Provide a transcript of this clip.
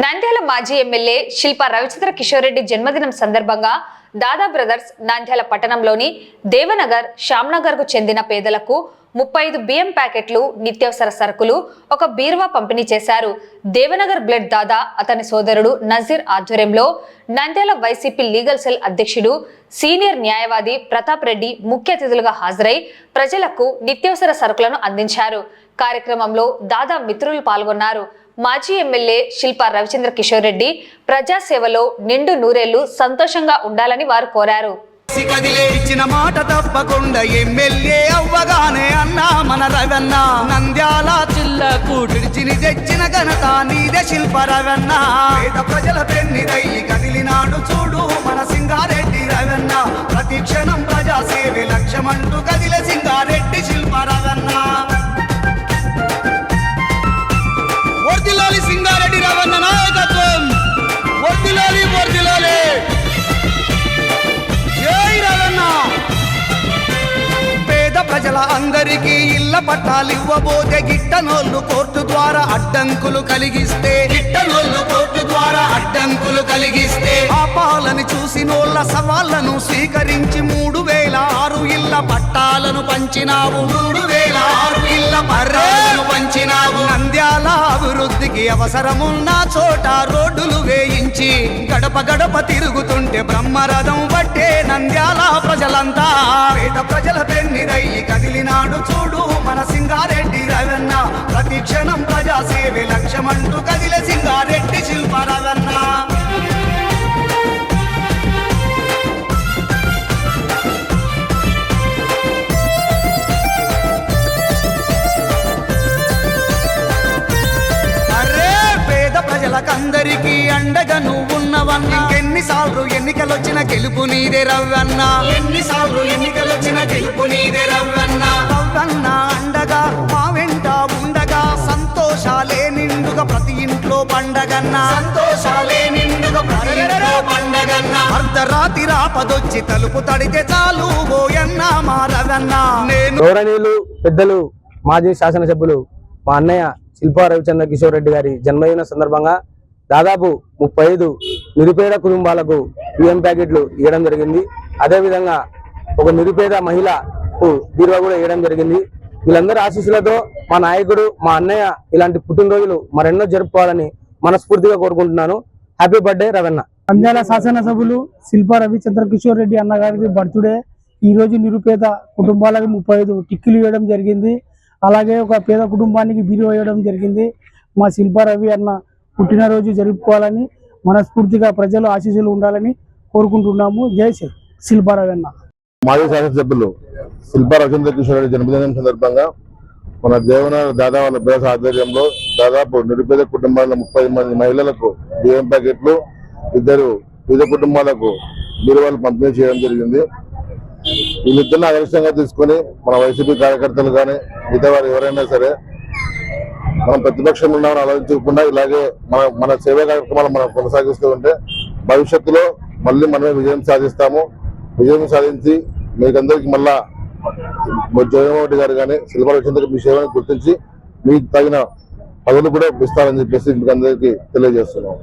నంద్యాల మాజీ ఎమ్మెల్యే శిల్పా రవిచంద్ర కిషోర్ రెడ్డి జన్మదినం సందర్భంగా దాదా బ్రదర్స్ నంద్యాల పట్టణంలోని దేవనగర్ శ్యామ్నగర్ కు చెందిన పేదలకు 35 బియ్యం ప్యాకెట్లు నిత్యావసర సరుకులు ఒక బీరువా పంపిణీ చేశారు. దేవనగర్ బ్లడ్ దాదా అతని సోదరుడు నజీర్ ఆధ్వర్యంలో నంద్యాల వైసీపీ లీగల్ సెల్ అధ్యక్షుడు సీనియర్ న్యాయవాది ప్రతాప్ రెడ్డి ముఖ్య అతిథులుగా హాజరై ప్రజలకు నిత్యావసర సరుకులను అందించారు. కార్యక్రమంలో దాదా మిత్రులు పాల్గొన్నారు. మాజీ ఎమ్మెల్యే శిల్పా రవిచంద్ర కిషోర్ రెడ్డి ప్రజాసేవలో నిండు నూరేళ్లు సంతోషంగా ఉండాలని వారు కోరారు. ఇచ్చిన మాట తప్పకుండా ఎమ్మెల్యే అవ్వగానే అన్నా మన రవన్న నంద్యాల జిల్లాకు విడిచిని తెచ్చిన ఘనత నీదే శిల్ప రవన్న. పేద ప్రజల పెన్నిదయ్యి కదిలినాడు చూడు మన సింగారెడ్డి రవన్న. ప్రతి క్షణం ప్రజాసేవే లక్ష్యమంటూ కదిలే సింగారెడ్డి శిల్ప రవన్న. వర్ధిల్లాలి సింగారెడ్డి రవన్న నాయకత్వం, వర్ధిల్లాలి వర్ధిల్లాలి. పేద ప్రజల అందరికీ ఇళ్ల పట్టాలు ఇవ్వబోతే గిట్టనోళ్ళు కోర్టు ద్వారా అడ్డంకులు కలిగిస్తే పాపాలని చూసినోళ్ళ సవాళ్లను స్వీకరించి 3006 ఇళ్ల పట్టాలను పంచినావు. 3006 ఇళ్ల పర్యాలను పంచినావు. నంద్యాల అభివృద్ధికి అవసరమున్న చోట రోడ్డులు వేయించి గడప గడప తిరుగుతుంటే బ్రహ్మరథం పట్టే నంద్యాల ప్రజలంతా. పేద ప్రజల పెన్నిదయ్యి కదిలినాడు చూడు మన సింగారెడ్డి రవన్న. ప్రతి క్షణం ప్రజాసేవే లక్ష్యమంటూ కదిలే సింగారెడ్డి శిల్ప రవన్న. ప్రజలకందరికీ అండగా నువ్వున్నవన్న. ఎన్నిసార్లు ఎన్నికలొచ్చిన గెలుపు నీదే రవ్వన్న. ఎన్నిసార్లు ఎన్నికలొచ్చిన గెలుపు నీదే రవ్వన్న. రవ్వన్న అండగా మా వెంట ఉండగా సంతోషాలే నిండుగా ప్రతి ఇంట్లో పండగన్న. సంతోషాలే నిండుగా ప్రతి ఇంట్లో పండగన్న. అర్ధరాత్రి రాపదొచ్చి తలుపు తడితే చాలు ఓయన్న మా రవన్న. నేను గౌరవనీయులు పెద్దలు మాజీ శాసనసభ్యులు మా అన్నయ్య శిల్పా రవిచంద్ర కిషోర్ రెడ్డి గారి జన్మదిన సందర్భంగా దాదాపు 35 నిరుపేద కుటుంబాలకు బియ్యం ప్యాకెట్లు ఇవ్వడం జరిగింది. అదేవిధంగా ఒక నిరుపేద మహిళకు బీరువా కూడా ఇవ్వడం జరిగింది. వీళ్ళందరి ఆశీస్సులతో మా నాయకుడు మా అన్నయ్య ఇలాంటి పుట్టినరోజులు మరెన్నో జరుపుకోవాలని మనస్ఫూర్తిగా కోరుకుంటున్నాను. Happy birthday రవన్న. నంద్యాల శాసనసభ్యులు శిల్పా రవిచంద్ర కిషోర్ రెడ్డి అన్న గారి బర్త్డే ఈ రోజు నిరుపేద కుటుంబాలకు 35 టిక్కులు ఇవ్వడం జరిగింది. అలాగే ఒక పేద కుటుంబానికి బీరువా ఇవ్వడం జరిగింది. మా శిల్పా రవి అన్న పుట్టినరోజు జరుపుకోవాలని మనస్ఫూర్తిగా ప్రజలు ఆశీస్సులు ఉండాలని కోరుకుంటున్నాము. జై శిల్పా రవి అన్న. మాజీ శాసనసభ్యులు శిల్పా రవిచంద్ర కిషోర్ రెడ్డి జన్మదినం సందర్భంగా మన దేవనగర్ దాదా వాళ్ళ బ్రదర్స్ ఆధ్వర్యంలో దాదాపు నిరుపేద కుటుంబాల 30 మంది మహిళలకు బియ్యం ప్యాకెట్లు, 2 పేద కుటుంబాలకు బీరువాలు పంపిణీ చేయడం జరిగింది. వీళ్ళిద్దరిని ఆదర్శంగా తీసుకుని మన వైసీపీ కార్యకర్తలు కానీ మిగతా వారు ఎవరైనా సరే మనం ప్రతిపక్షం ఉన్నామని ఆలోచించకుండా ఇలాగే మన సేవా కార్యక్రమాలు మనం కొనసాగిస్తూ ఉంటే భవిష్యత్తులో మళ్ళీ మనమే విజయం సాధిస్తాము. విజయం సాధించి మీకందరికి మళ్ళా జగన్మోహన్ రెడ్డి గారు కానీ శిల్పా రవిచంద్ర మీ సేవని గుర్తించి మీకు తగిన పదవులు కూడా ఇస్తారని చెప్పేసి మీకు అందరికీ తెలియజేస్తున్నాం.